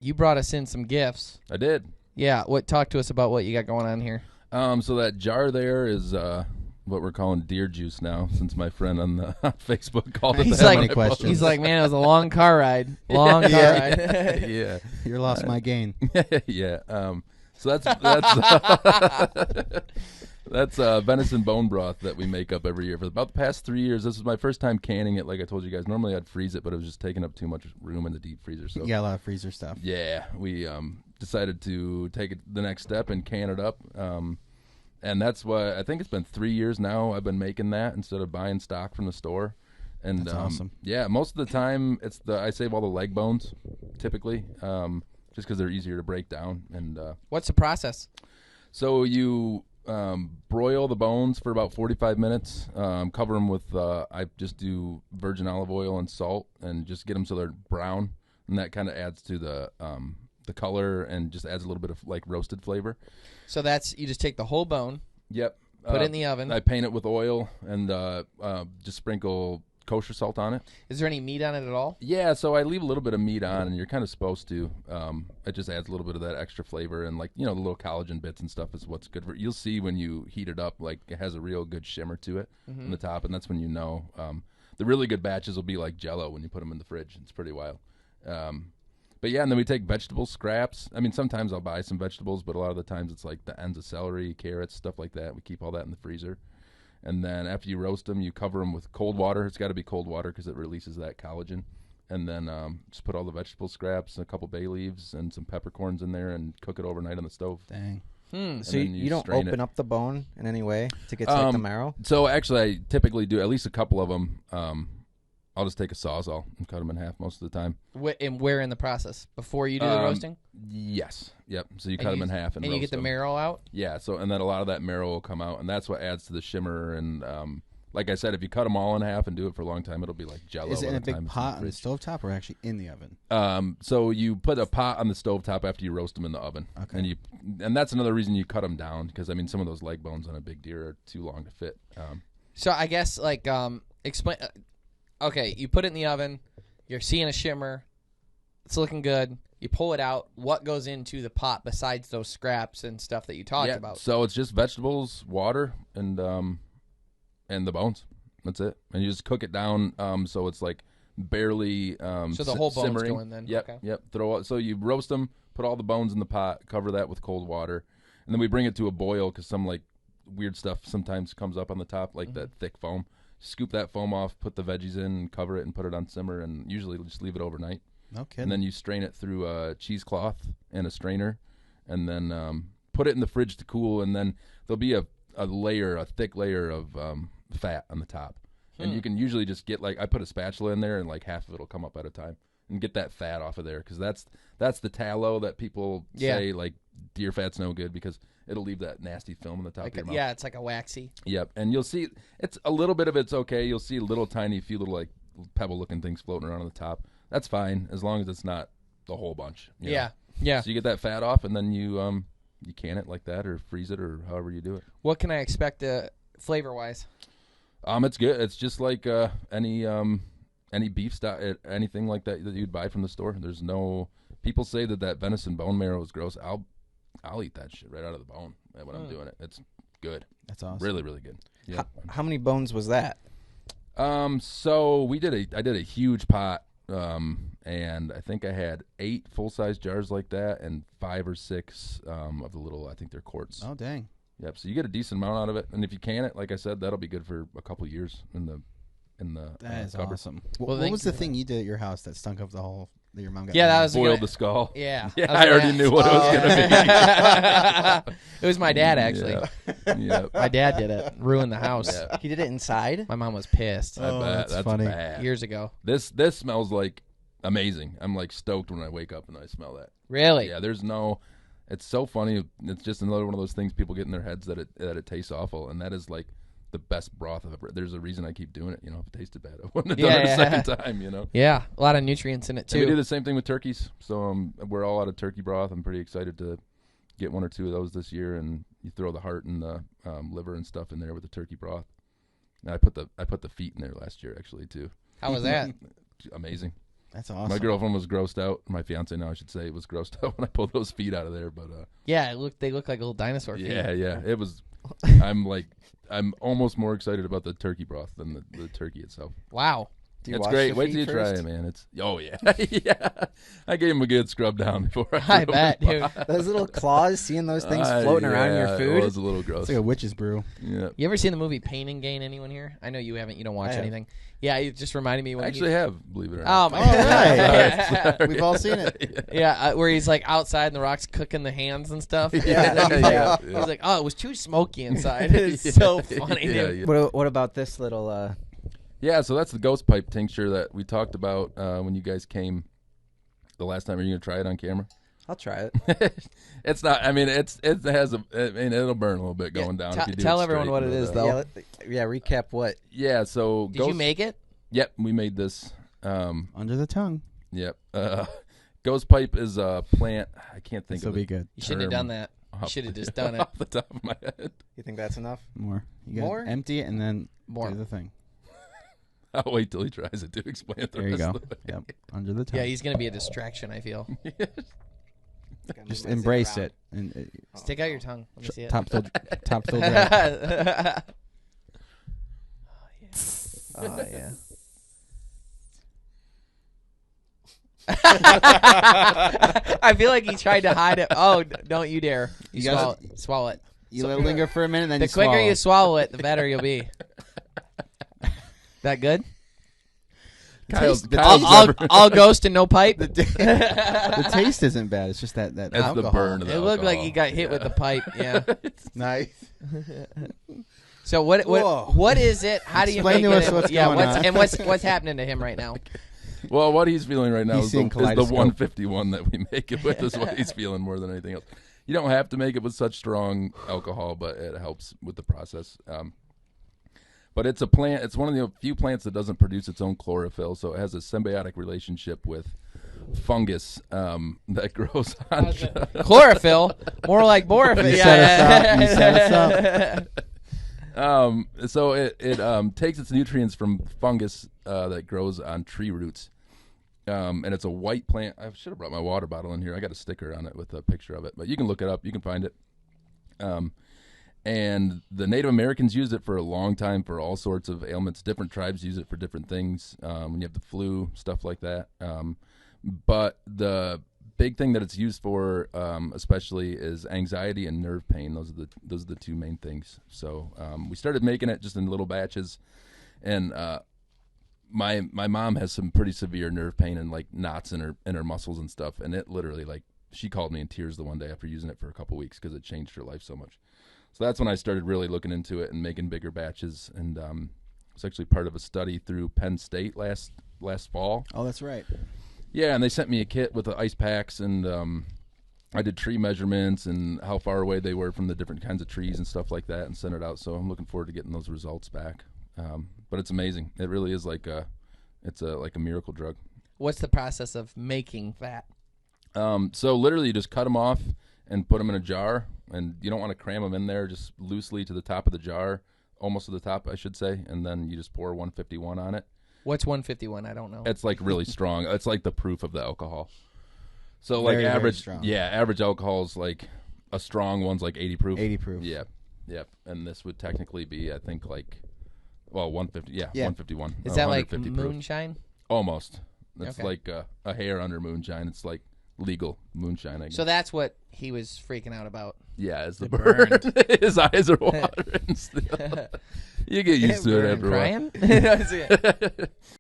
you brought us in some gifts. I did. Yeah. Talk to us about what you got going on here. So that jar there is what we're calling deer juice now, since my friend on the on Facebook called it He's that. like- when I questions. posted He's like, man, it was a long car ride. Long car ride. it. Yeah. You lost my gain. Yeah. So that's that's venison bone broth that we make up every year. For about the past 3 years, this is my first time canning it. Like I told you guys, normally I'd freeze it, but it was just taking up too much room in the deep freezer. So Yeah, a lot of freezer stuff. yeah, we decided to take it the next step and can it up. And that's why I think it's been 3 years now I've been making that instead of buying stock from the store. And That's awesome. Yeah, most of the time I save all the leg bones typically, just because they're easier to break down. And What's the process? so you broil the bones for about 45 minutes. Cover them with I just do virgin olive oil and salt, and just get them so they're brown, and that kind of adds to the color and just adds a little bit of like roasted flavor. So you just take the whole bone, Yep. put it in the oven. I paint it with oil and just sprinkle kosher salt on it. Is there any meat on it at all? Yeah, so I leave a little bit of meat on, and you're kind of supposed to. It just adds a little bit of that extra flavor, and like the little collagen bits and stuff is what's good for it. You'll see when you heat it up, like it has a real good shimmer to it in the top, and that's when you know. The really good batches will be like Jell-O when you put them in the fridge. It's pretty wild. But yeah, and then we take vegetable scraps. I mean, sometimes I'll buy some vegetables, but a lot of the times it's like the ends of celery, carrots, stuff like that. We keep all that in the freezer. And then after you roast them, you cover them with cold water. It's got to be cold water because it releases that collagen. And then just put all the vegetable scraps and a couple bay leaves and some peppercorns in there and cook it overnight on the stove. Dang. So then you don't strain open it. up the bone in any way to get to like the marrow? So actually, I typically do at least a couple of them. I'll just take a Sawzall and cut them in half most of the time. And where in the process? Before you do the roasting? Yes. Yep. So you And cut them in half and you roast get the them. marrow out? Yeah. So and then a lot of that marrow will come out, and that's what adds to the shimmer. And like I said, if you cut them all in half and do it for a long time, it'll be like Jell-O. Is it by in a the big time it's pot on the fridge. stovetop or actually in the oven? So you put a pot on the stovetop after you roast them in the oven. Okay. And that's another reason you cut them down, because I mean some of those leg bones on a big deer are too long to fit. So I guess like explain. Okay, you put it in the oven. You're seeing a shimmer. It's looking good. You pull it out. What goes into the pot besides those scraps and stuff that you talked about? So it's just vegetables, water, and the bones. That's it. And you just cook it down so it's like barely So the whole bones simmering. go in then? Yep, Okay. yep. So you roast them, put all the bones in the pot, cover that with cold water, and then we bring it to a boil because some like weird stuff sometimes comes up on the top, like that thick foam. Scoop that foam off, put the veggies in, cover it, and put it on simmer, and usually just leave it overnight. No kidding. And then you strain it through a cheesecloth and a strainer, and then put it in the fridge to cool, and then there'll be a thick layer of fat on the top. And you can usually just get, like, I put a spatula in there, and like half of it will come up at a time, and get that fat off of there, because that's the tallow that people say, like, deer fat's no good, because it'll leave that nasty film on the top of your mouth. Yeah, it's like a waxy. Yep, and you'll see it's a little bit of it's okay. You'll see a few little like pebble-looking things floating around on the top. That's fine as long as it's not the whole bunch. you know? Yeah. So you get that fat off, and then you can it like that, or freeze it, or however you do it. What can I expect flavor-wise? It's good. It's just like any beef stock, anything like that you'd buy from the store. There's no. People say that venison bone marrow is gross. I'll eat that shit right out of the bone when I'm doing it. It's good. That's awesome. Really, really good. Yeah. How many bones was that? So I did a huge pot, and I think I had 8 full-size jars like that, and 5 or 6 of the little, I think they're quarts. Oh, dang. Yep. So you get a decent amount out of it, and if you can it, like I said, that'll be good for a couple years in the That is cupboard. awesome. Well, What was the thing you did at your house that stunk up the whole, that your mom got? Yeah, that mad? was Boiled the skull. Yeah. Yeah, I already knew what it was going to be. It was my dad, actually. Yeah. My dad did it. Ruined the house. Yeah. He did it inside? My mom was pissed I bet. that's That's funny. bad. years ago. This smells like amazing. I'm like stoked when I wake up and I smell that. Really? Yeah, it's so funny. It's just another one of those things people get in their heads that it tastes awful, and that is like the best broth I've ever. There's a reason I keep doing it. If it tasted bad, I wouldn't have done it a second time. Yeah, a lot of nutrients in it, And we do too. the same thing with turkeys. So we're all out of turkey broth. I'm pretty excited to get 1 or 2 of those this year, and you throw the heart and the liver and stuff in there with the turkey broth. And I put the feet in there last year actually too. How was that? Amazing. That's awesome. My girlfriend was grossed out. My fiance now, I should say, was grossed out when I pulled those feet out of there. But Yeah, they look like little dinosaur feet. yeah, it was. I'm almost more excited about the turkey broth than the turkey itself. Wow. Do you It's wash great. your Wait feet till you try first? it, man. It's yeah. I gave him a good scrub down before I I threw bet, him dude. Those little claws, seeing those things floating around your It food. was a little gross. It's like a witch's brew. Yeah. You ever seen the movie Pain and Gain? Anyone here? I know you haven't. You don't watch I have. anything. Yeah, it just reminded me when I actually have, believe it or Oh not. my All god! right. We've all seen it. Yeah, where he's like outside and the rock's cooking the hands and stuff. Yeah. He's like, oh, it was too smoky inside. It's so funny, dude. Yeah. What about this little? Yeah, so that's the ghost pipe tincture that we talked about when you guys came the last time. Are you gonna try it on camera? I'll try it. It's not. I mean, it has a. I mean, it'll burn a little bit going down. If you do tell it everyone straight, what it but, is, though. Yeah, recap what. Yeah. So Did you make it? Yep, we made this. Under the tongue. Yep. Ghost pipe is a plant. I can't think This will of be it. good. You shouldn't have done that. You should have just done it. Off the top of my head. You think that's enough? More. You got More? empty it and then More. do the thing. I'll wait till he tries it to explain it the There you rest go. of the way. Yep. Under the tongue. Yeah, he's gonna be a distraction. I feel. Just embrace it. And Stick out your tongue. Let me see it. top still dry. Oh yeah. I feel like he tried to hide it. Oh, don't you dare! You You gotta- swallow it. You let it linger for a minute, then The you quicker swallow. you swallow it, the better you'll be. That good? Kyle's I'll ghost and no pipe. The taste isn't bad. It's just that That's alcohol. the burn of the It looked like alcohol. he got hit with the pipe. Yeah. Nice. So what Whoa. what is it? How do you Explain make to it? us what's yeah, going on. and what's happening to him right now? Well, what he's feeling right now He's is seeing the kaleidoscope. 151 that we make it with is what he's feeling more than anything else. You don't have to make it with such strong alcohol, but it helps with the process. But it's a plant. It's one of the few plants that doesn't produce its own chlorophyll, so it has a symbiotic relationship with fungus that grows on. Chlorophyll, more like borophyll. You set us up. So it takes its nutrients from fungus that grows on tree roots. And it's a white plant. I should have brought my water bottle in here. I got a sticker on it with a picture of it, but you can look it up. You can find it. And the Native Americans used it for a long time for all sorts of ailments. Different tribes use it for different things. When you have the flu, stuff like that. But the big thing that it's used for, especially, is anxiety and nerve pain. Those are the two main things. So we started making it just in little batches, and my mom has some pretty severe nerve pain and like knots in her muscles and stuff. And it literally, like, she called me in tears the one day after using it for a couple weeks because it changed her life so much. So that's when I started really looking into it and making bigger batches. And it's actually part of a study through Penn State last fall. Oh, that's right. Yeah, and they sent me a kit with the ice packs, and I did tree measurements and how far away they were from the different kinds of trees and stuff like that, and sent it out. So I'm looking forward to getting those results back. But it's amazing. It really is like a miracle drug. What's the process of making that? So literally, you just cut them off and put them in a jar, and you don't want to cram them in there. Just loosely to the top of the jar, almost to the top, I should say, and then you just pour 151 on it. What's 151? I don't know. It's like really strong. It's like the proof of the alcohol. So Very, like very average, strong. average alcohol is like a strong one's like 80 proof. 80 proof. Yeah, yep. And this would technically be, I think, like, well, 150. Yeah, Yeah. 151. Is that like 150 proof. moonshine? Almost. It's Okay. like a hair under moonshine. It's like legal moonshine, I guess. So that's what he was freaking out about. Yeah, it's the The burn. His eyes are watering still. You get used to it after a while. Crying?